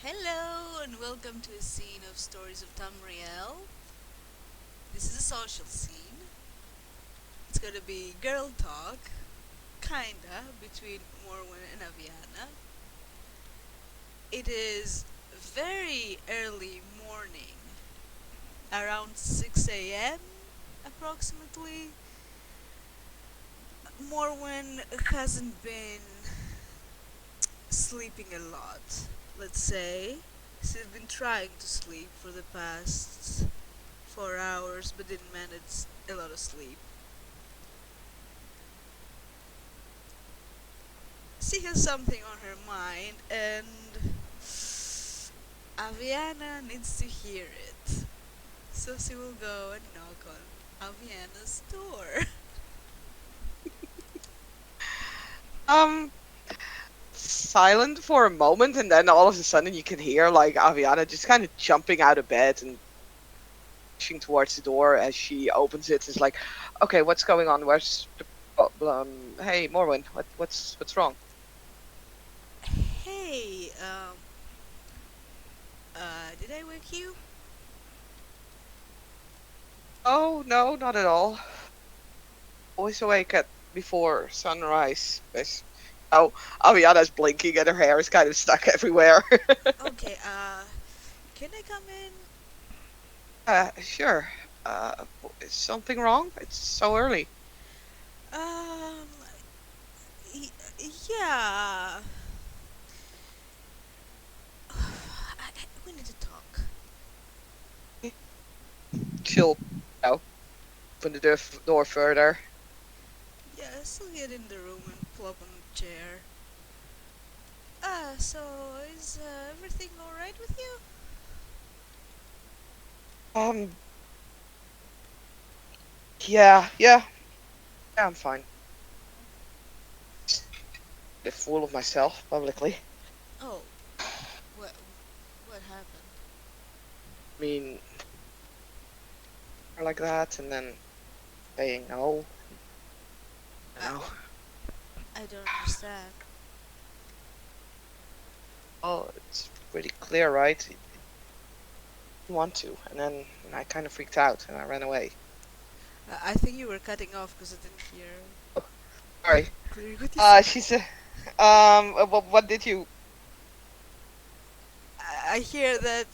Hello and welcome to a scene of Stories of Tamriel. This is a social scene. It's gonna be girl talk, kinda, between Morwen and Aviana. It is very early morning, around 6 a.m. approximately. Morwen hasn't been sleeping a lot, let's say. She's been trying to sleep for the past 4 hours but didn't manage a lot of sleep. She has something on her mind and Aviana needs to hear it. So she will go and knock on Aviana's door. Um, Silent for a moment, and then all of a sudden you can hear like Aviana just kind of jumping out of bed and pushing towards the door as she opens it. It's like, okay, what's going on? Where's the problem? Hey, Morwen, what's wrong? Hey, did I wake you? Oh no, not at all. Always awake at before sunrise. Oh, Aviana's blinking and her hair is kind of stuck everywhere. Okay, can I come in? Sure. Is something wrong? It's so early. Um, y- yeah. We need to talk. She'll, open the door further. Yeah, so get in the room and plop on a chair. So is everything alright with you? Um, yeah, I'm fine. A fool of myself publicly. Oh, what what happened? I mean, like that, and then saying no. You I know, I don't understand. oh, it's pretty clear, right? You want to, and then I kind of freaked out and I ran away. I think you were cutting off because I didn't hear Oh, sorry. clearly what you said. She said, what did you? I hear that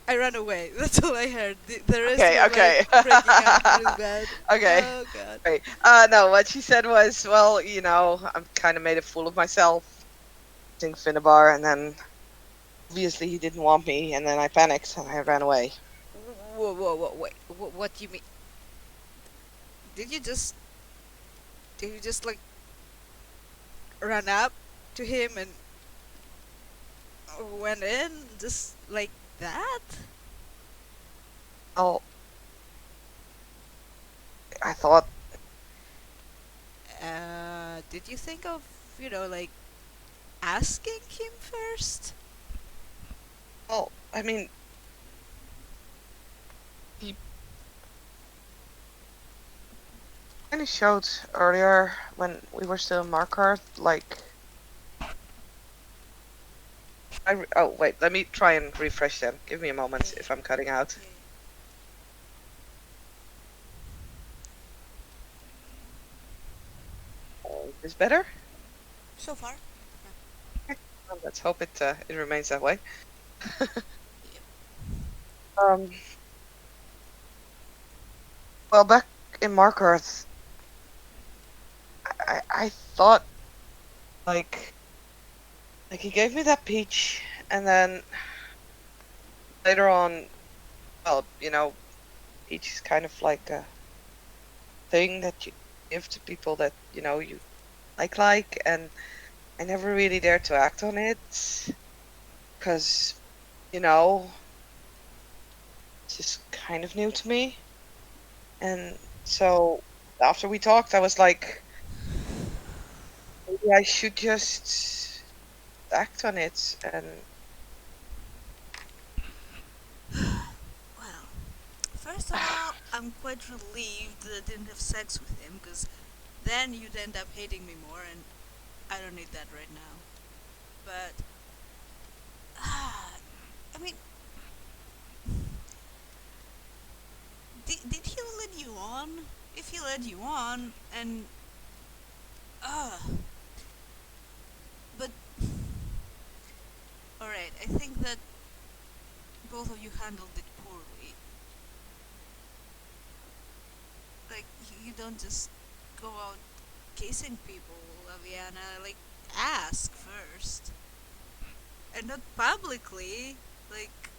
I ran away. That's all I heard. The rest Okay, were like okay, breaking up really bad. okay. Oh god. Right. No, what she said was, well, I'm kind of made a fool of myself, using Finnabar, and then obviously he didn't want me, and then I panicked and I ran away. Whoa, whoa, whoa, wait. What do you mean? Did you just did you just like run up to him and went in just like that? Oh, I thought, Did you think of like asking him first? well, I mean, he kind of showed earlier when we were still in Markarth, like, oh, wait, let me try and refresh them. Give me a Yeah, moment if I'm cutting out. yeah. Is this better? So far. Okay. Well, let's hope it remains that way. Yep. Um, well, back in Markarth, I thought, like, he gave me that peach, and then later on, well, peach is kind of like a thing that you give to people that, you like, and I never really dared to act on it, because, you know, it's just kind of new to me. And so after we talked, I was like, maybe I should just act on it. And Well, first of all, I'm quite relieved that I didn't have sex with him, because then you'd end up hating me more, and I don't need that right now. But if he led you on, and uh but all right, I think that both of you handled it poorly. Like you don't just go out kissing people, Aviana. Like ask first, and not publicly. Like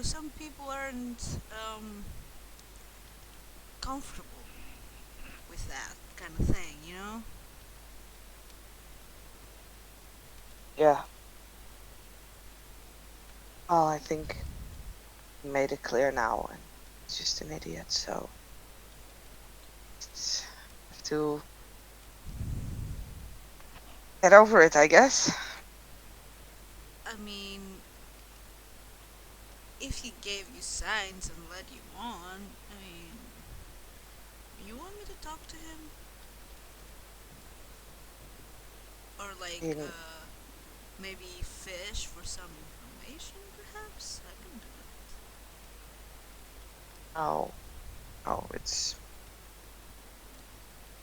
some people aren't comfortable with that kind of thing. Yeah. Well, I think he made it clear now, and he's just an idiot. So just have to get over it, I guess. I mean, if he gave you signs and led you on, I mean, you want me to talk to him? Or like, In maybe fish for some information, perhaps? I can do oh, oh,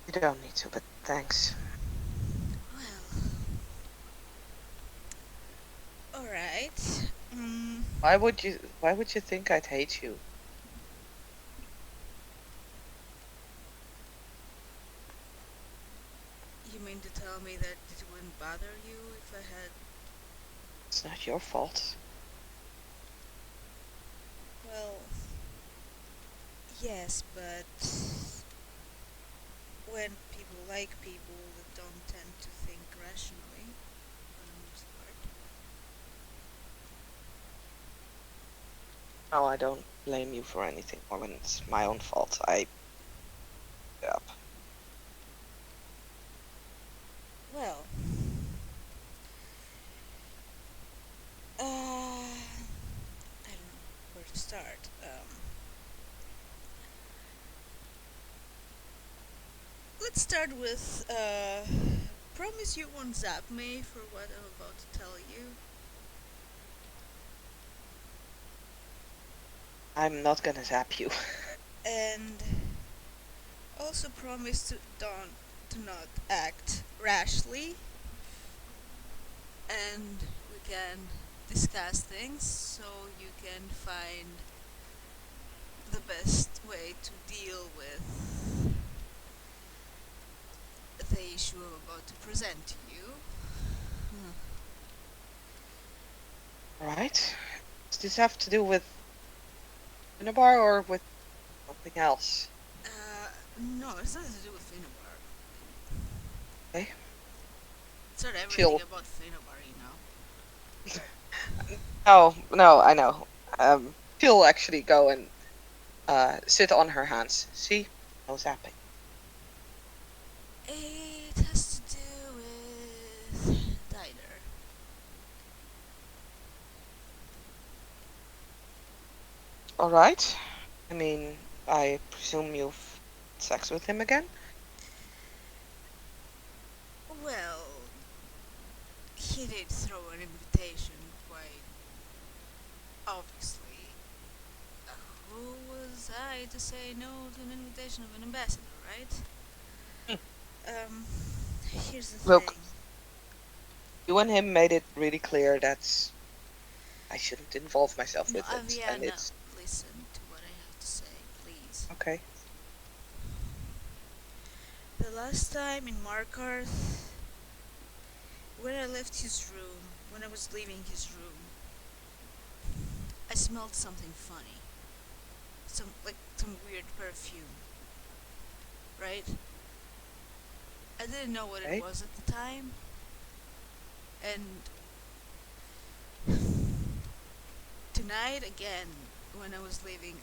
you don't need to, but thanks. that. Well, alright. Why would you think I'd hate you? You mean to tell me that it wouldn't bother you if I had. It's not your fault. Well, yes, but when people like people that don't tend to think rationally, for the most part. No, I don't blame you for anything more when it's my own fault. Yep. Well, I don't know where to start. Let's start with promise you won't zap me for what I'm about to tell you. I'm not gonna zap you. And also promise to not act rashly, and we can discuss things so you can find the best way to deal with the issue I'm about to present to you. Alright. Does this have to do with Cinnabar or with something else? No, it's nothing to do with Finnabar. Okay. It's not everything Chill. about Finnabar, Oh, no, I know. She'll actually go and sit on her hands. See? No zapping. It has to do with Dider. Alright. I mean, I presume you've had sex with him again? Well, he did throw an invitation, quite obviously. Who was I to say no to an invitation of an ambassador, right? Hmm. Um, Here's the Look, thing. you and him made it really clear that I shouldn't involve myself No, with it, and Aviana, it's listen to what I have to say, please. okay. The last time in Markarth, when I left his room, when I was leaving his room, I smelled something funny. Some weird perfume, right? I didn't know what it Okay. was at the time, and tonight again, when I was leaving,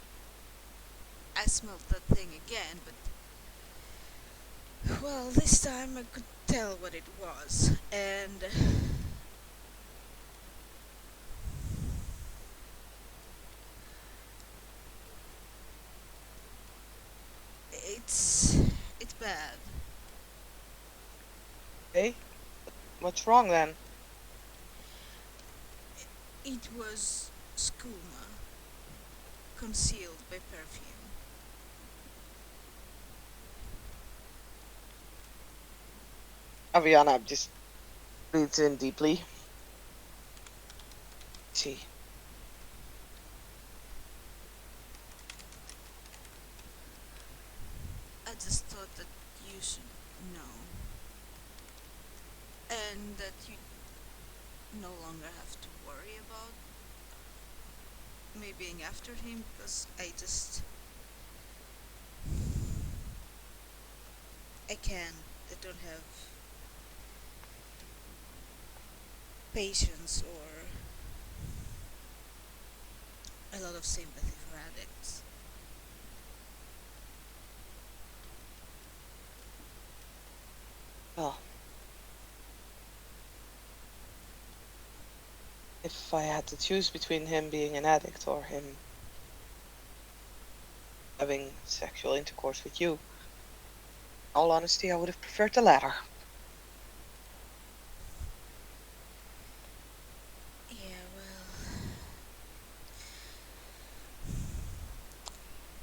I smelled that thing again, but well, this time I could tell what it was, and it's it's bad. Okay. What's wrong then? It was skooma concealed by perfume. Aviana just breathes in deeply. See. I just thought that you should know, and that you no longer have to worry about me being after him because I can't. I don't have patience or a lot of sympathy for addicts. Well, if I had to choose between him being an addict or him having sexual intercourse with you, in all honesty, I would have preferred the latter. Yeah, well,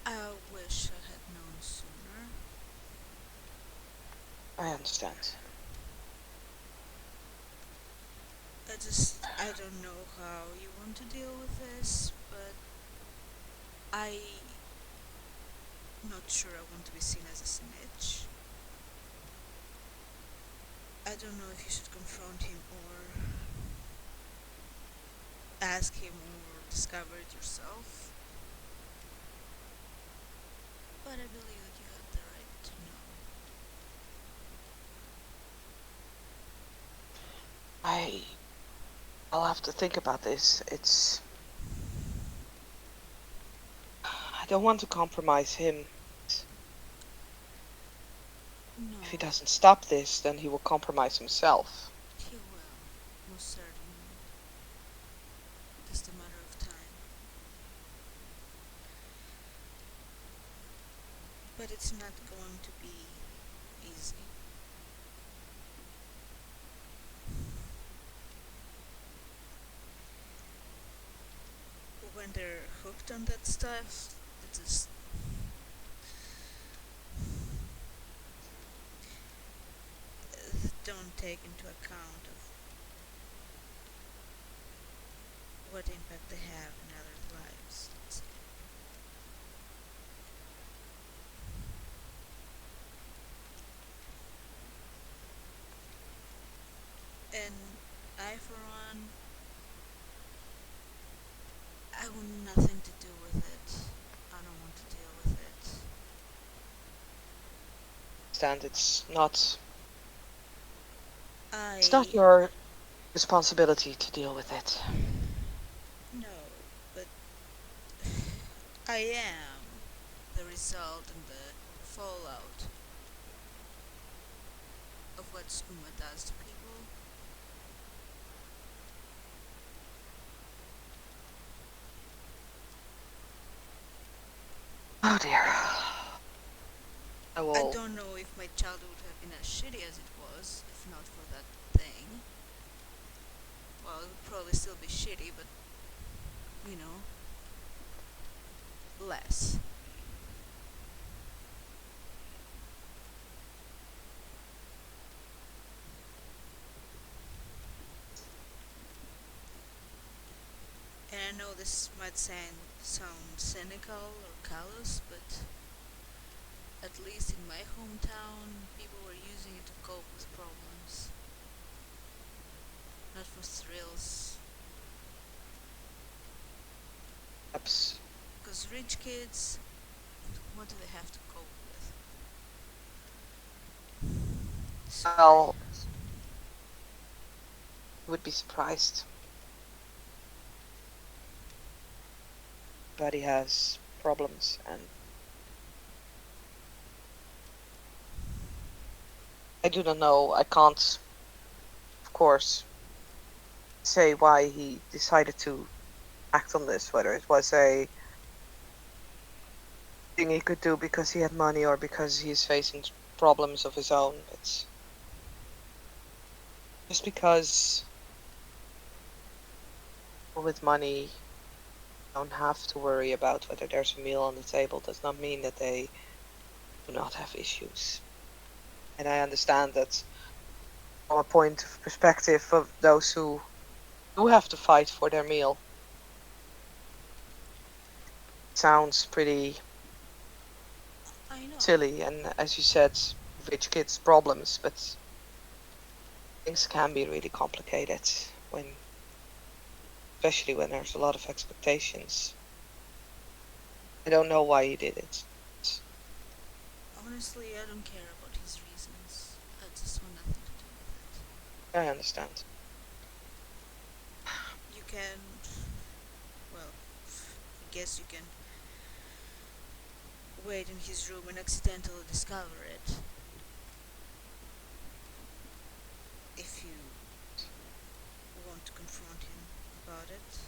I wish I had known sooner. I understand. I don't know how you want to deal with this, but I'm not sure I want to be seen as a snitch. I don't know if you should confront him or ask him or discover it yourself. But I believe that you have the right to know. I'll have to think about this. I don't want to compromise him. No, If he doesn't stop this, then he will compromise himself. he will, most certainly. Just a matter of time. But it's not going to be easy. When they're hooked on that stuff, they just don't take into account of what impact they have in others' lives. And I, for one, I want nothing to do with it. I don't want to deal with it. Stand, it's not I your responsibility to deal with it. know, but I am the result and the fallout of what Skooma does to people. Oh dear. I I will. don't know if my childhood would have been as shitty as it was if not for that thing. Well, it would probably still be shitty, but you know, less. And I know this might sound cynical or callous, but at least in my hometown, people were using it to cope with problems, not for thrills. Perhaps. Because rich kids, what do they have to cope with? Sorry. Well, you would be surprised. Everybody has problems, and I do not know. I can't, of course, say why he decided to act on this. Whether it was a thing he could do because he had money or because he's facing problems of his own. It's just because people with money don't have to worry about whether there's a meal on the table does not mean that they do not have issues. And I understand that from a point of perspective of those who do have to fight for their meal. Sounds pretty I know. silly, and as you said, rich kids' problems, but things can be really complicated when, especially when there's a lot of expectations. I don't know why he did it. Honestly, I don't care about his reasons. I just want nothing to do with I understand. it. You can, well, I guess you can wait in his room and accidentally discover it if you want to confront him about it.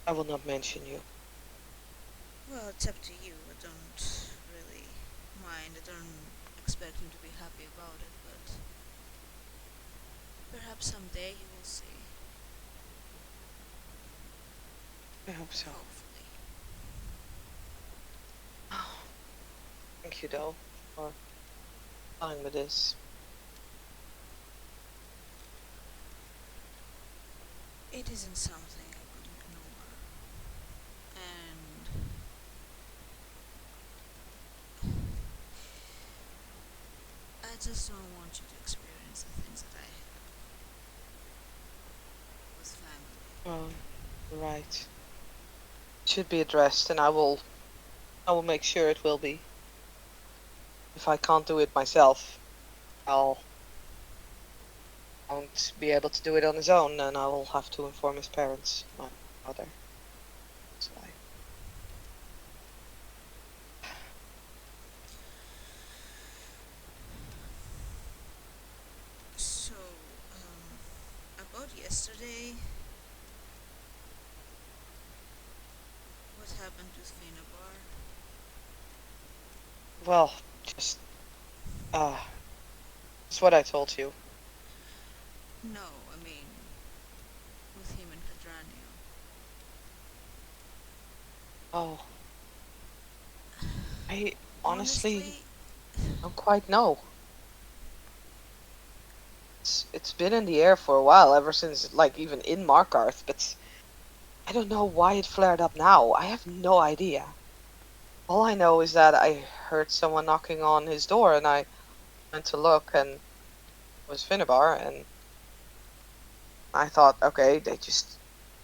I will not mention you. Well, it's up to you. I don't really mind. I don't expect him to be happy about it, but perhaps someday he will see. I hope so. Hopefully. Thank you, though, for telling me this. It isn't something I could ignore. And I just don't want you to experience the things that I had with family. Right. Should be addressed, and I will make sure it will be. If I can't do it myself, I'll won't be able to do it on his own, and I will have to inform his parents, my mother. That's why. So, about yesterday, what happened with Finabar? Well, just uh, it's what I told you. No, I mean, with him and Cadranio. Oh, I honestly Honestly, don't quite know. It's been in the air for a while, ever since like even in Markarth, but I don't know why it flared up now. I have no idea. All I know is that I heard someone knocking on his door, and I went to look, and it was Finnebar, and I thought, okay, they just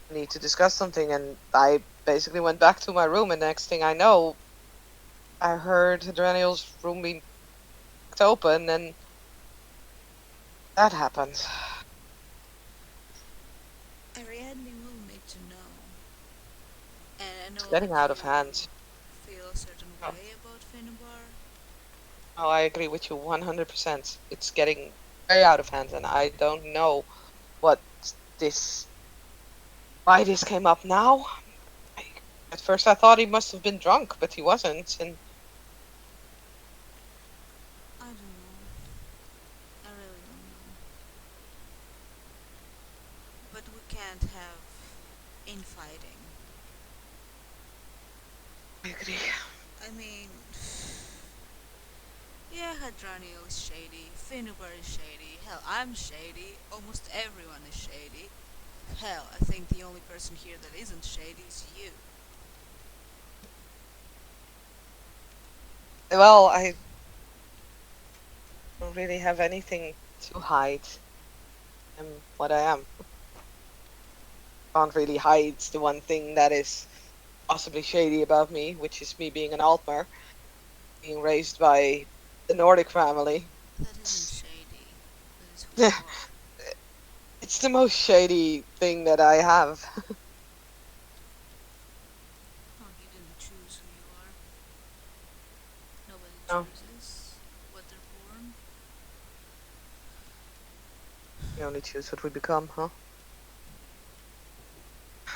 need to discuss something, and I basically went back to my room, and next thing I know, I heard Hadrian's room being kicked open, and that happened. Ariadne will need to know. And I It's know getting that out you of hand. feel a certain Oh, way about Finabar. oh, I agree with you 100%. It's getting very out of hand, and I don't know what this, why this came up now. I, at first, I thought he must have been drunk, but he wasn't, and I don't know. I really don't know. But we can't have infighting. I agree. I mean, yeah, Hadranio is shady, Finnebar is shady, hell, I'm shady, almost everyone is shady. Hell, I think the only person here that isn't shady is you. Well, I don't really have anything to hide. I'm what I am. Can't really hide the one thing that is possibly shady about me, which is me being an Altmer, being raised by the Nordic family. That isn't It's, shady. That is who you are. it's the most shady thing that I have. Oh, you didn't choose who you are. Nobody No, chooses what they're born. we only choose what we become, huh?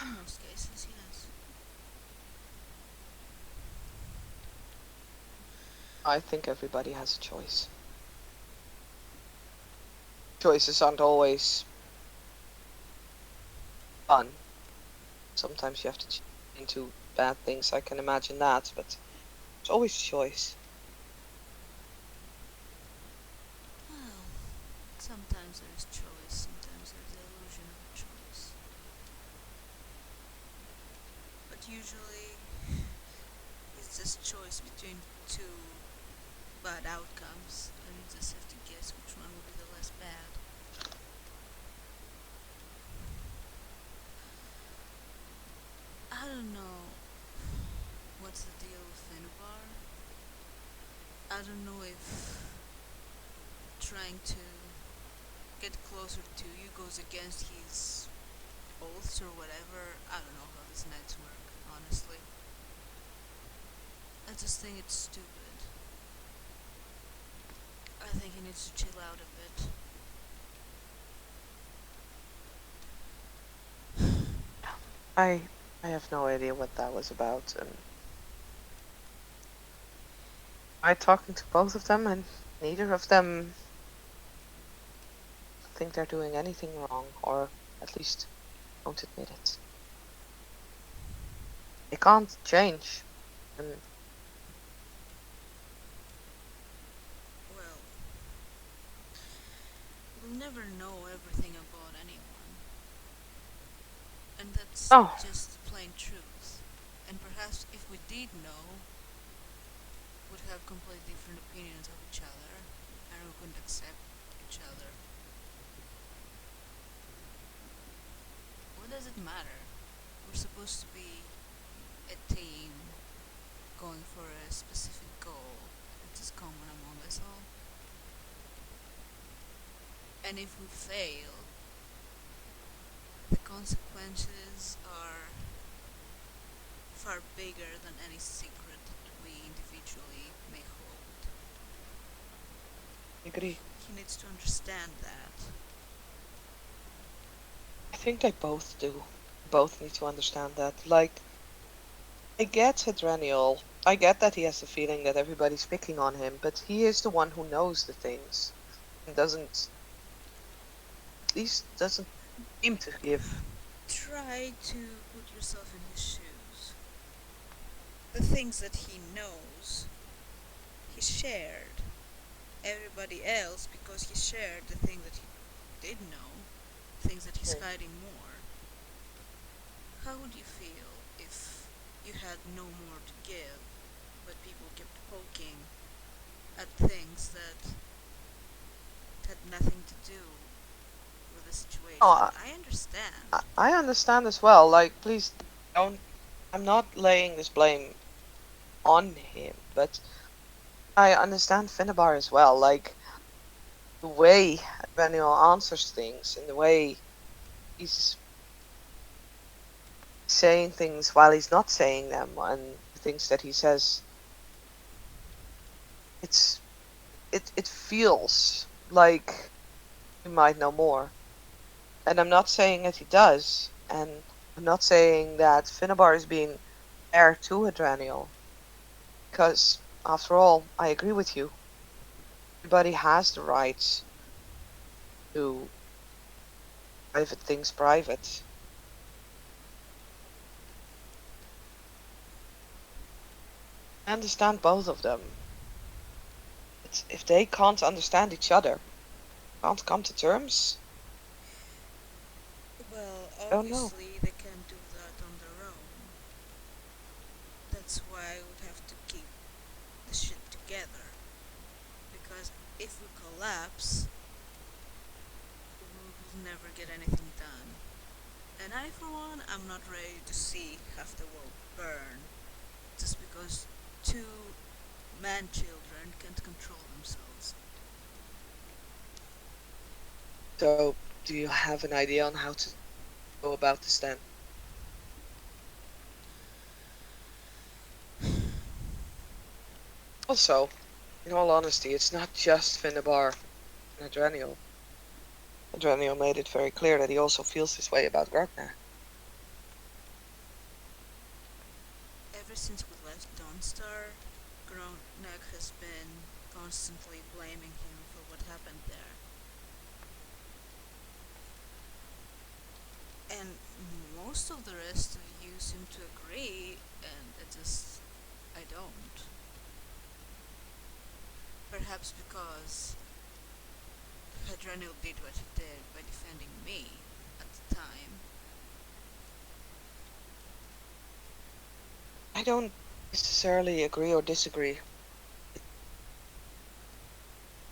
In most cases, yes. I think everybody has a choice. Choices aren't always fun. Sometimes you have to choose into bad things. I can imagine that, but it's always a choice. Well, usually it's just choice between two bad outcomes, and you just have to guess which one will be the less bad. I don't know what's the deal with Finnebar. I don't know if trying to get closer to you goes against his oaths or whatever. I don't know how these nights work, honestly. I just think it's stupid. I think he needs to chill out a bit. I I have no idea what that was about, and I talking to both of them, and neither of them think they're doing anything wrong, or at least won't admit it. They can't change, and Well, we'll never know everything about anyone, and that's oh, just plain truth. And perhaps if we did know, would have completely different opinions of each other, and we couldn't accept each other. What does it matter? We're supposed to be a team going for a specific goal, which is common among us all. And if we fail, the consequences are far bigger than any secret that we individually may hold. I agree. He needs to understand that. I think they both do. Both need to understand that. Like, I get Hadrenial. I get that he has the feeling that everybody's picking on him, but he is the one who knows the things and doesn't, at least doesn't seem to give. Try to put yourself in his shoes. The things that he knows, he shared. Everybody else, because he shared the thing that he did know, things that he's Hmm. hiding more. How would you feel if you had no more to give, but people kept poking at things that had nothing to do with the situation? Oh, I understand. I understand as well. Like, please don't. I'm not laying this blame on him, but I understand Finnebar as well. Like, the way Hadrenial answers things and the way he's saying things while he's not saying them, and the things that he says, it's it feels like he might know more. And I'm not saying that he does, and I'm not saying that Finnebar is being fair to Hadrenial, because after all, I agree with you. Everybody has the right to private things private. I understand both of them. It's, if they can't understand each other, can't come to terms, Well, I don't know. obviously they can't do that on their own. That's why I would have to keep the ship together. Because if we collapse, we will never get anything done. And I, for one, I'm not ready to see half the world burn just because two man children can't control themselves. So, do you have an idea on how to go about this then? Also, in all honesty, it's not just Finnebar and Adrenial. Adrenial made it very clear that he also feels this way about Grognak. Ever since we left Dawnstar, Gronak has been constantly blaming him for what happened there. And most of the rest of you seem to agree, and I don't. Perhaps because Hadranil did what he did by defending me at the time. don't necessarily agree or disagree.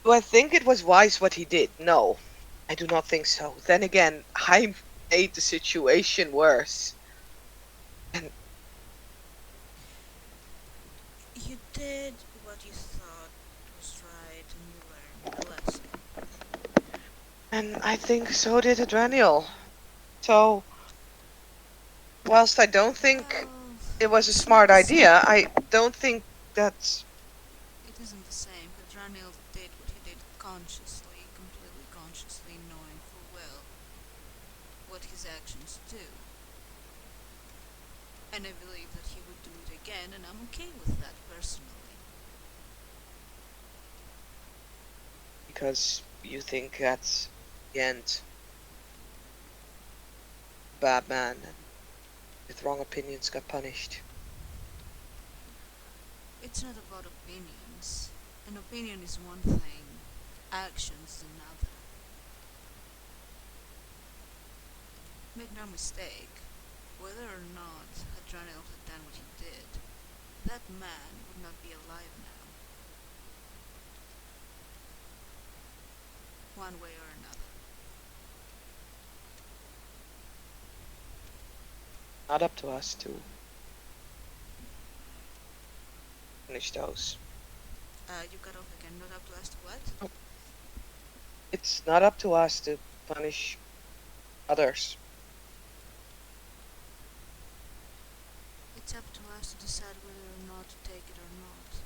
Do I think it was wise what he did? No, I do not think so. Then again, I made the situation worse. And You did what you thought was right and you learned the lesson. I think so did Adrenial. So, whilst I don't think Well, it was a it's not smart the same. idea, I don't think that's It isn't the same. Hadranil did what he did consciously, completely consciously, knowing full well what his actions do. And I believe that he would do it again, and I'm okay with that personally. because you think that's the end. Bad man and with wrong opinions got punished. It's not about opinions. An opinion is one thing, actions another. Make no mistake, whether or not Hadranil had done what he did, that man would not be alive now, one way or another. Not up to us to punish those. You cut off again, not up to us to what? It's not up to us to punish others. It's up to us to decide whether or not to take it or not.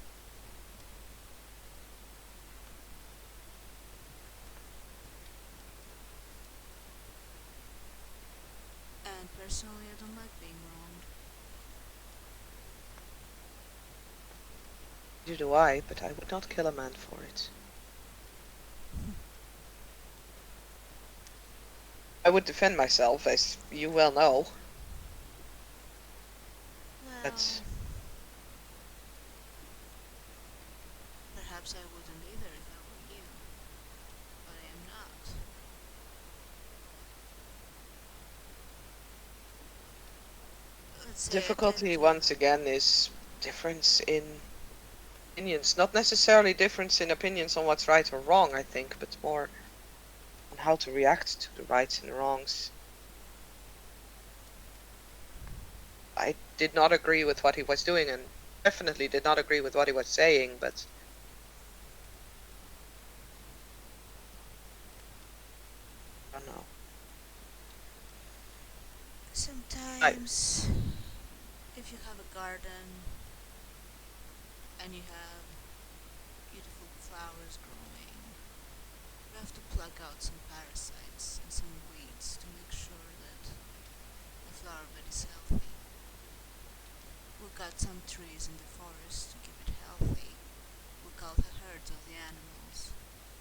And personally, I don't like being wronged. Neither do I, but I would not kill a man for it. I would defend myself, as you well know. Well, That's perhaps I wouldn't either if I were you, but I am not. Let's say I difficulty can't. once again is difference in opinions. Not necessarily difference in opinions on what's right or wrong, I think, but more on how to react to the rights and wrongs. I did not agree with what he was doing and definitely did not agree with what he was saying, but I don't know. Sometimes, if you have a garden and you have beautiful flowers growing, you have to pluck out some parasites and some weeds to make sure that the flower bed is healthy. We cut some trees in the forest to keep it healthy. We cut the herds of the animals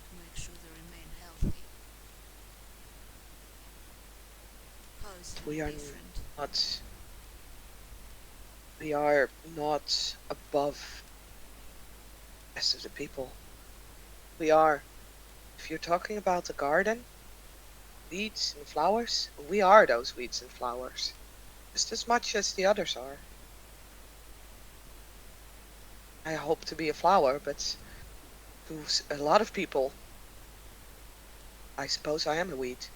to make sure they remain healthy. How is it We any are different? not we are not above the rest of the people. We are, if you're talking about the garden, weeds and flowers, we are those weeds and flowers. Just as much as the others are. I hope to be a flower, but to a lot of people, I suppose I am a weed.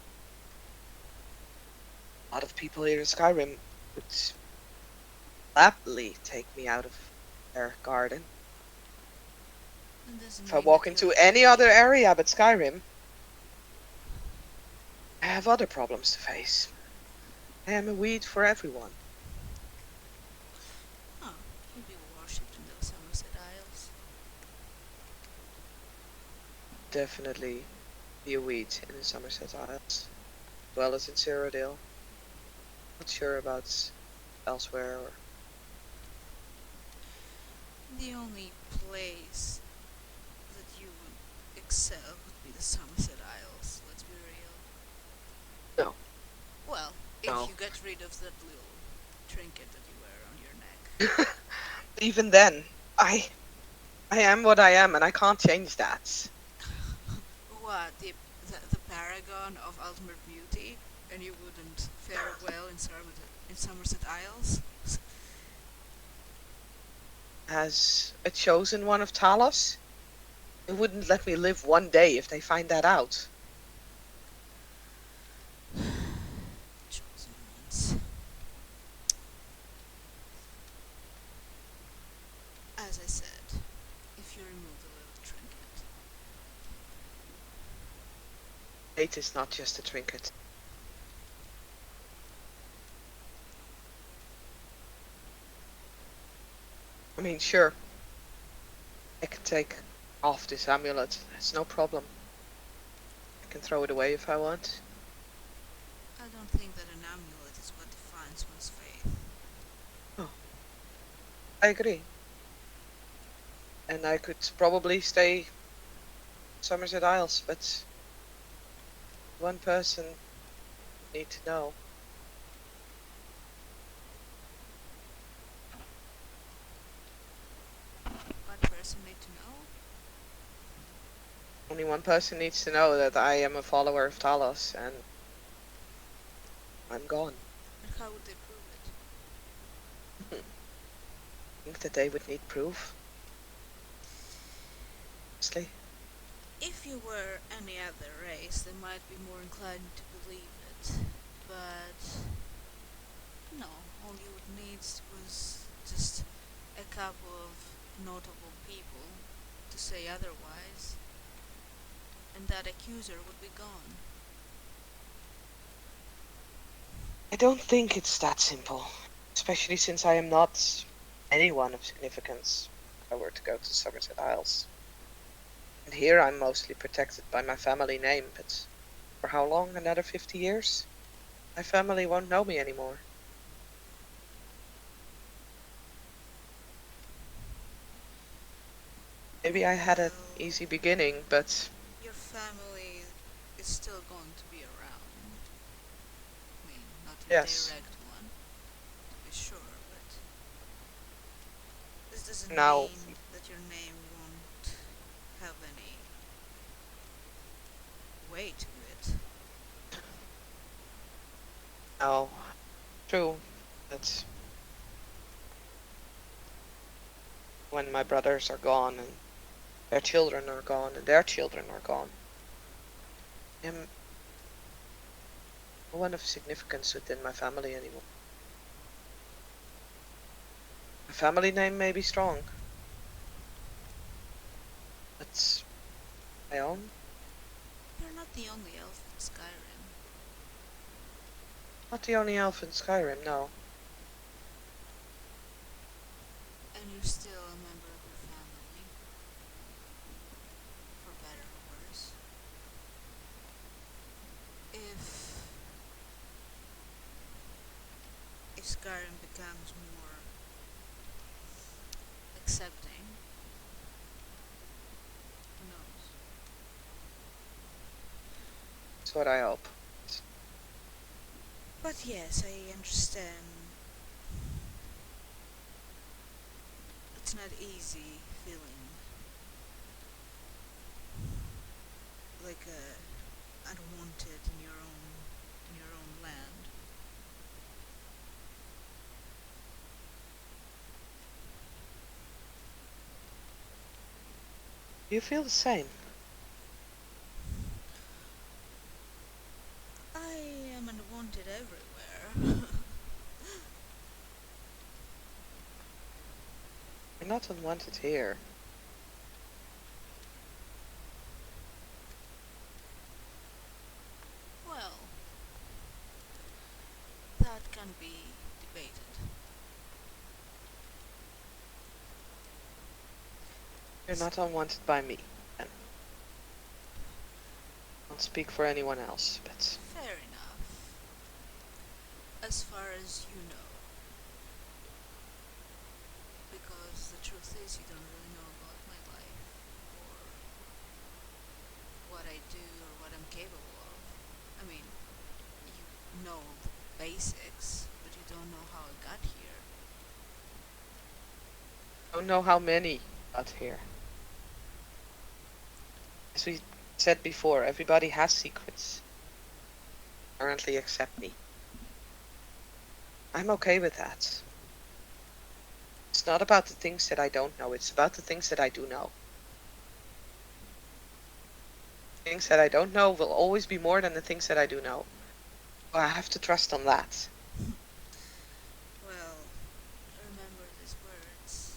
A lot of people here in Skyrim would gladly take me out of their garden. It doesn't If I mean walk that you're into any ugly. other area but Skyrim, I have other problems to face. I am a weed for everyone. Oh, you'd be worshipped in those Somerset Isles. Definitely be a weed in the Somerset Isles, as well as in Cyrodiil. Not sure about elsewhere or The only place that you would excel would be the Somerset Isles, let's be real. no, Well, if no. you get rid of that little trinket that you wear on your neck. Even then, I am what I am, and I can't change that. What, the paragon of ultimate beauty? And you wouldn't fare well in Somerset Isles? as a chosen one of Talos. They wouldn't let me live one day if they find that out. Chosen ones. As I said, if you remove the little trinket. Fate is not just a trinket. I mean, sure, I can take off this amulet. That's no problem. I can throw it away if I want. I don't think that an amulet is what defines one's faith. Oh, I agree. And I could probably stay Somerset Isles, but one person need to know. One person need to know? Only one person needs to know that I am a follower of Talos and I'm gone. And how would they prove it? I think that they would need proof. Honestly. If you were any other race, they might be more inclined to believe it. But no, all you would need was just a couple of notable people to say otherwise, and that accuser would be gone. I don't think it's that simple. Especially since I am not anyone of significance if I were to go to Somerset Isles. And here I'm mostly protected by my family name, but for how long? Another 50 years? My family won't know me anymore. Maybe I had an Well, easy beginning, but your family is still going to be around. I mean, not your yes. direct one, to be sure, but this doesn't Now, mean that your name won't have any weight to it. no, true, but when my brothers are gone and their children are gone and their children are gone, I'm no one of significance within my family anymore. My family name may be strong, but my own? You're not the only elf in Skyrim. Not the only elf in Skyrim, no. And you're still a member of your family, for better or worse. If if Skyrim becomes more accepting, who knows? That's what I hope. But yes, I understand. It's not easy feeling like unwanted in your own land. Do you feel the same? I am unwanted everywhere. You're not unwanted here. Well, that can be debated. You're not unwanted by me. And I don't speak for anyone else, but Fair enough. As far as you know. Because the truth is, you don't really know about my life, or what I do, or what I'm capable of. I mean, you know the basics, but you don't know how I got here. I don't know how many got here. As we said before, everybody has secrets. Apparently except me. I'm okay with that. It's not about the things that I don't know, it's about the things that I do know. Things that I don't know will always be more than the things that I do know. I have to trust on that. Well, remember these words.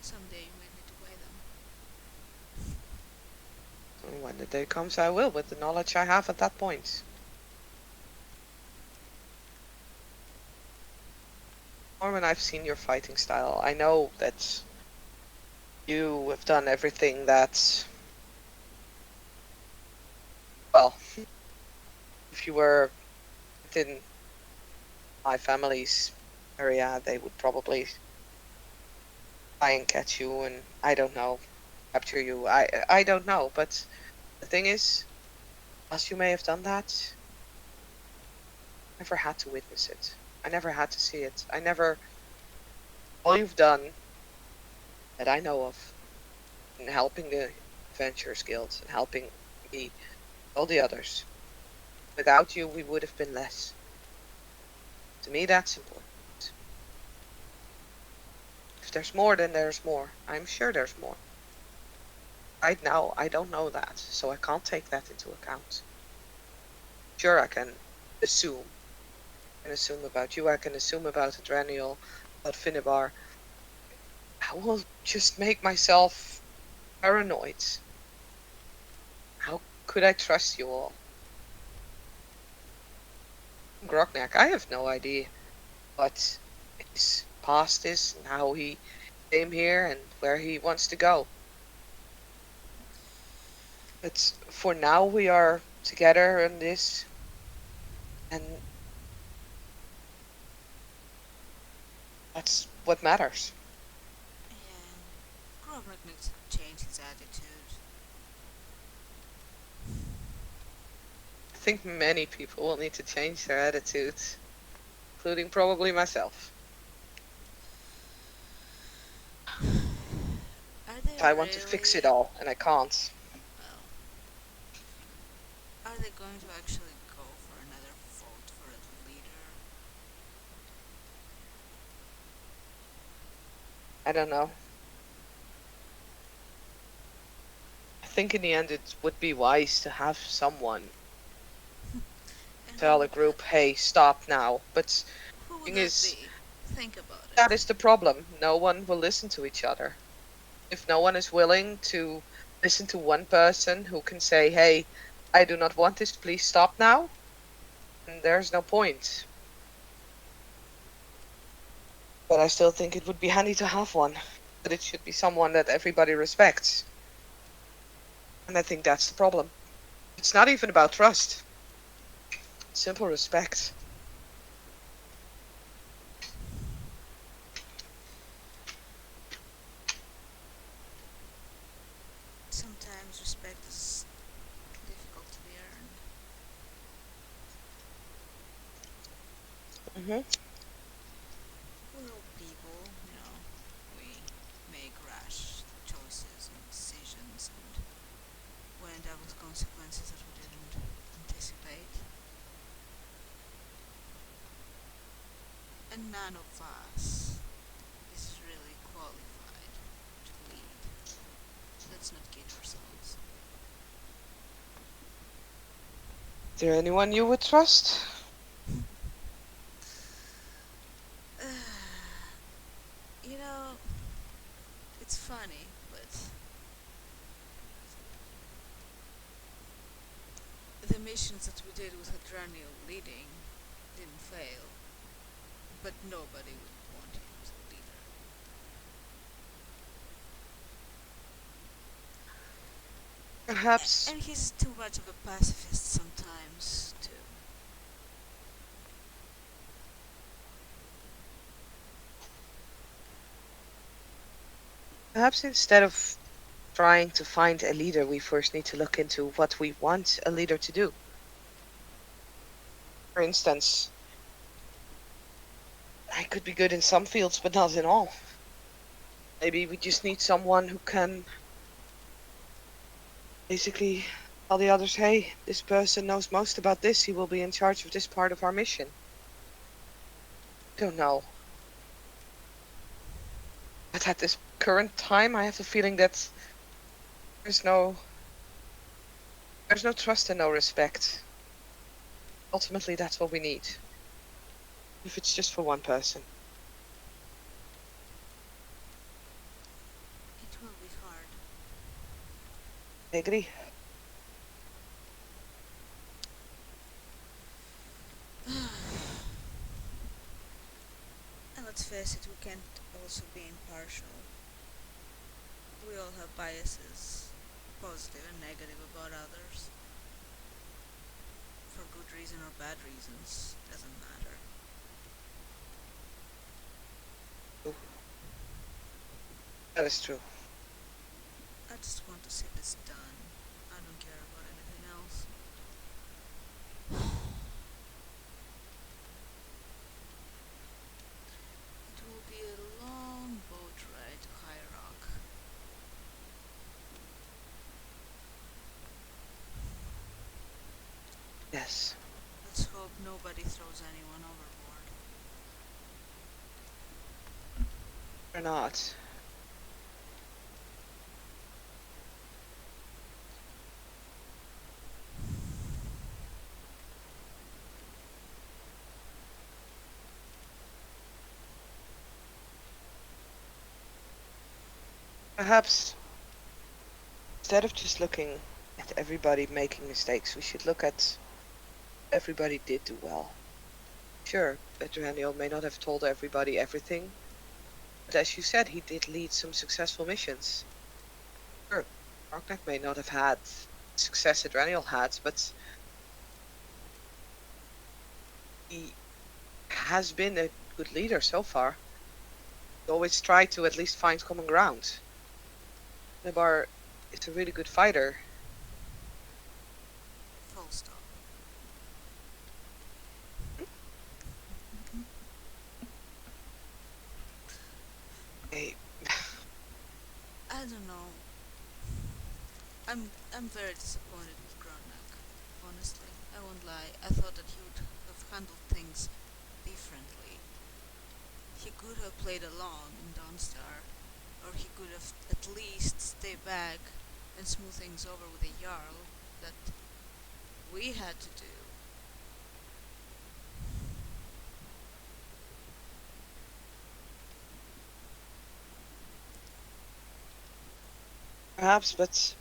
Someday you may need to weigh them. And when the day comes, I will, with the knowledge I have at that point. Norman, I've seen your fighting style. I know that you have done everything that, well, if you were within my family's area, they would probably try and catch you, and I don't know, capture you. I don't know, but the thing is, as you may have done that, I never had to witness it. I never had to see it. All you've done that I know of in helping the Adventurers Guild and helping me, all the others. Without you, we would have been less. To me, that's important. If there's more, then there's more. I'm sure there's more. Right now, I don't know that, so I can't take that into account. Sure, I can assume. I can assume about you, I can assume about Adrenial, about Finnebar. I will just make myself paranoid. How could I trust you all? Grognak, I have no idea what his past is and how he came here and where he wants to go. But for now, we are together in this, and that's what matters. Yeah, Grobnak needs to change his attitude. I think many people will need to change their attitudes, including probably myself. Are they I want to fix it really? all, and I can't. Well, are they going to actually go for another vote for a leader? I don't know. I think in the end it would be wise to have someone And tell a group, hey, stop now. But who the would thing that is, be? Think about that it. is the problem. No one will listen to each other. If no one is willing to listen to one person who can say, hey, I do not want this, please stop now, then there's no point. But I still think it would be handy to have one. But it should be someone that everybody respects. And I think that's the problem. It's not even about trust. Simple respect. Sometimes respect is difficult to be earned. Hmm. We're all people, we make rash choices and decisions and we end up with consequences that we didn't anticipate. And none of us is really qualified to lead. Let's not kid ourselves. Is there anyone you would trust? You know, it's funny, but the missions that we did with Hadranio leading didn't fail, but nobody would want him as a leader. Perhaps. And he's too much of a pacifist sometimes, too. Perhaps instead of trying to find a leader, we first need to look into what we want a leader to do. For instance, I could be good in some fields, but not in all. Maybe we just need someone who can basically tell the others, hey, this person knows most about this, he will be in charge of this part of our mission. Don't know. But at this current time, I have the feeling that there's no trust and no respect. Ultimately, that's what we need. If it's just for one person. It will be hard. I agree. And let's face it, we can't also be impartial. We all have biases, positive and negative, about others. For good reason or bad reasons, doesn't matter. That is true. I just want to see this done. I don't care about anything else. It will be a long boat ride to High Rock. Yes. Let's hope nobody throws anyone overboard. Or not. Perhaps instead of just looking at everybody making mistakes, we should look at everybody did do well. Sure, Daniel may not have told everybody everything, but as you said, he did lead some successful missions. Sure, Arknak may not have had success that Daniel had, but he has been a good leader so far. He always tried to at least find common ground. Nebar is a really good fighter. Full stop. Hey, I don't know. I'm very disappointed with Gronak. Honestly, I won't lie. I thought that he would have handled things differently. He could have played along in Dawnstar, or he could have at least stayed back and smooth things over with a Jarl that we had to do. perhaps, but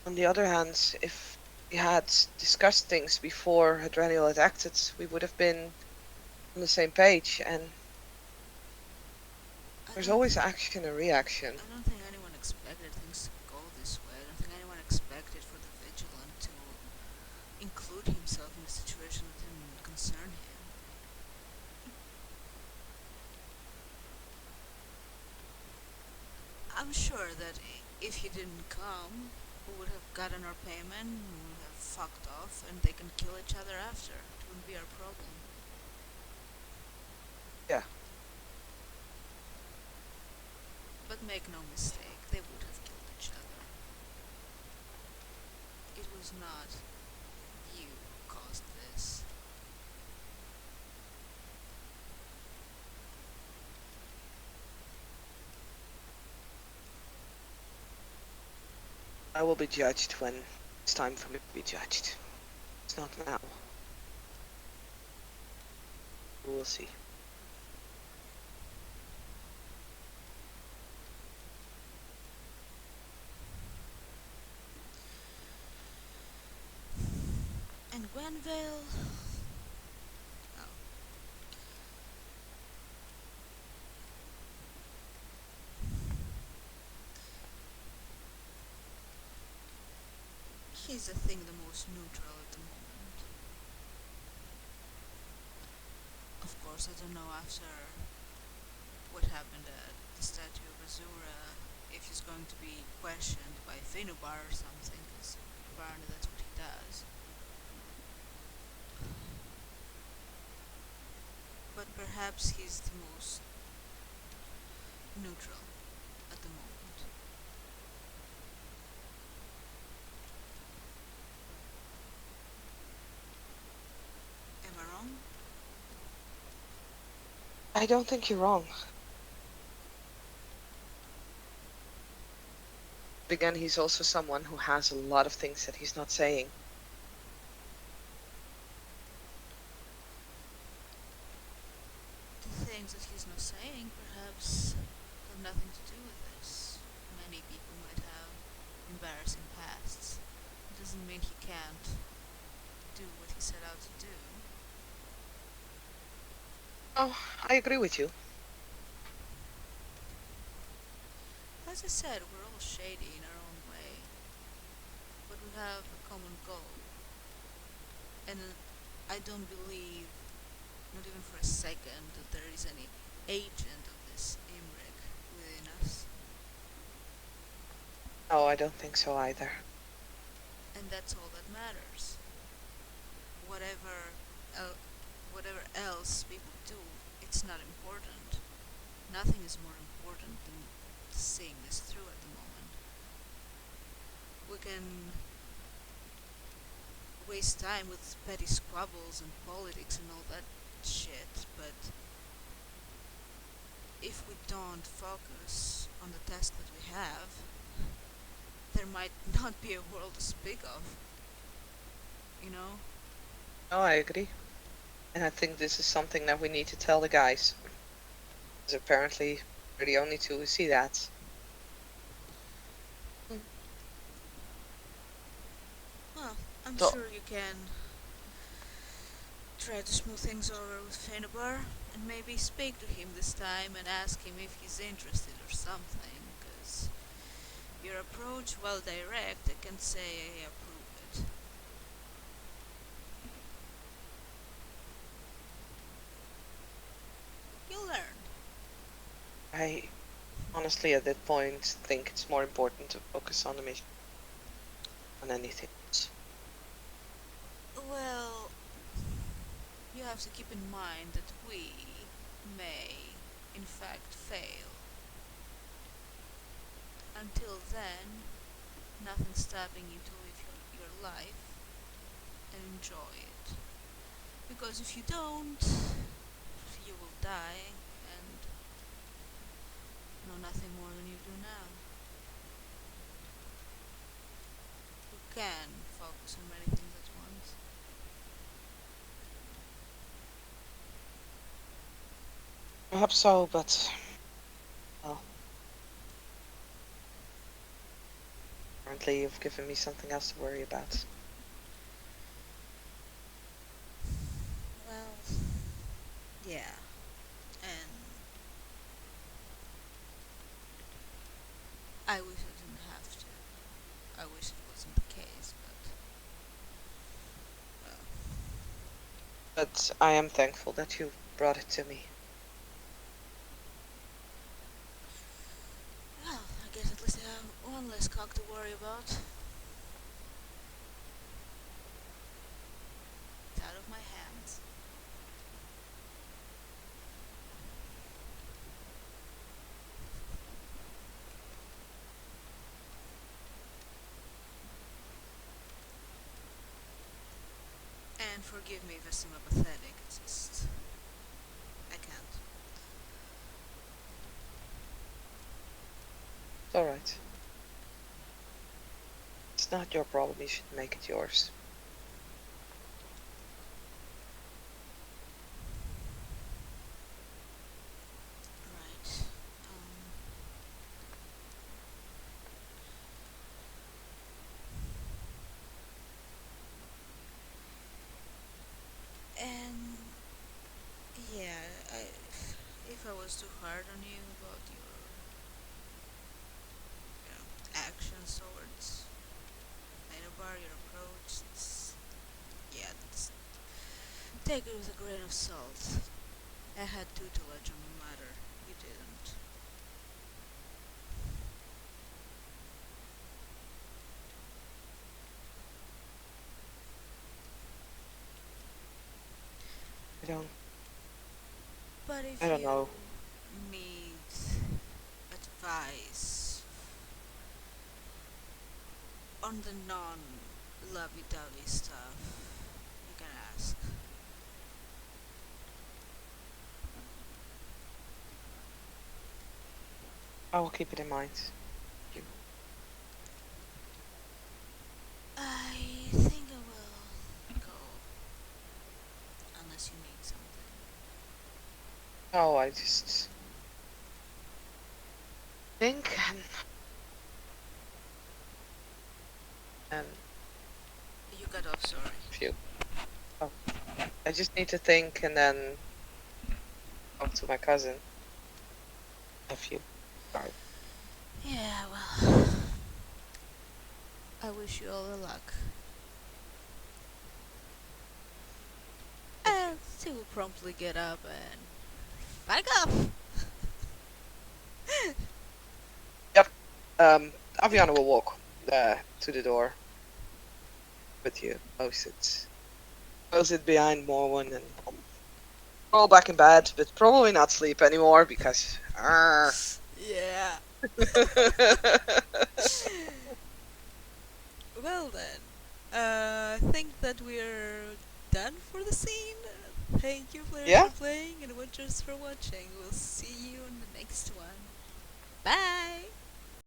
on the other hand, if we had discussed things before Hadrianiel had acted, we would have been on the same page, and I there's don't always action and reaction. I don't think anyone expected things to go this way. I don't think anyone expected for the Vigilant to include himself in a situation that didn't concern him. I'm sure that if he didn't come, we would have gotten our payment, we would have fucked off, and they can kill each other after. It wouldn't be our problem. Yeah, But make no mistake, they would have killed each other. It was not you who caused this. I will be judged when it's time for me to be judged. It's not now. We'll see. And Gwenville? Oh, he's, I think, the most neutral at the moment. Of course, I don't know after what happened at the statue of Azura if he's going to be questioned by Finubar or something, because apparently that's what he does. But perhaps he's the most neutral at the moment. Am I wrong? I don't think you're wrong. But again, he's also someone who has a lot of things that he's not saying. The things that he's not saying perhaps have nothing to do with this. Many people might have embarrassing pasts. It doesn't mean he can't do what he set out to do. Oh, I agree with you. As I said, we're all shady in our own way, but we have a common goal. And I don't believe, not even for a second, that there is any agent of this Imric within us. No, I don't think so either. And that's all that matters. Whatever, el- whatever else people do, it's not important. Nothing is more important than seeing this through at the moment. We can waste time with petty squabbles and politics and all that shit, but if we don't focus on the task that we have, there might not be a world to speak of. You know? No, I agree. And I think this is something that we need to tell the guys. Because apparently we're the only two who see that. Well, I'm So, sure you can try to smooth things over with Fenebar and maybe speak to him this time and ask him if he's interested or something, because your approach, while direct, I can say I approve it. You'll learn. I honestly at that point think it's more important to focus on the mission than anything else. Well, you have to keep in mind that we may, in fact, fail. Until then, nothing's stopping you to live your life and enjoy it. Because if you don't, you will die and know nothing more than you do now. You can focus on many things at once. Perhaps so, but well, apparently you've given me something else to worry about. Well, yeah. And I wish I didn't have to. I wish it wasn't the case, but well, But I am thankful that you brought it to me. well, I guess at least I have one less cock to worry about. It's out of my hands. And forgive me if I seem apathetic. It's just I can't. It's alright. It's not your problem, you should make it yours. Right. And yeah, if I was too hard on you about your actions towards Bar, your approach, yeah, take it with a grain of salt. I had tutelage on the matter. You didn't. I don't But if I don't you know. need advice on the non-lovey-dovey stuff, you can ask. I will keep it in mind. I think I will go. Unless you need something. Oh, I just think and You got off, sorry. phew. Oh, I just need to think and then talk to my cousin. Nephew. Sorry. Yeah, well. I wish you all the luck. Thank you. And she will promptly get up and back off! Yep. Aviana will walk to the door with you. Close it behind Morwen and roll back in bed, but probably not sleep anymore because. Yeah. Well then, I think that we're done for the scene. Thank you players Yeah. for playing and watchers for watching. We'll see you in the next one. Bye!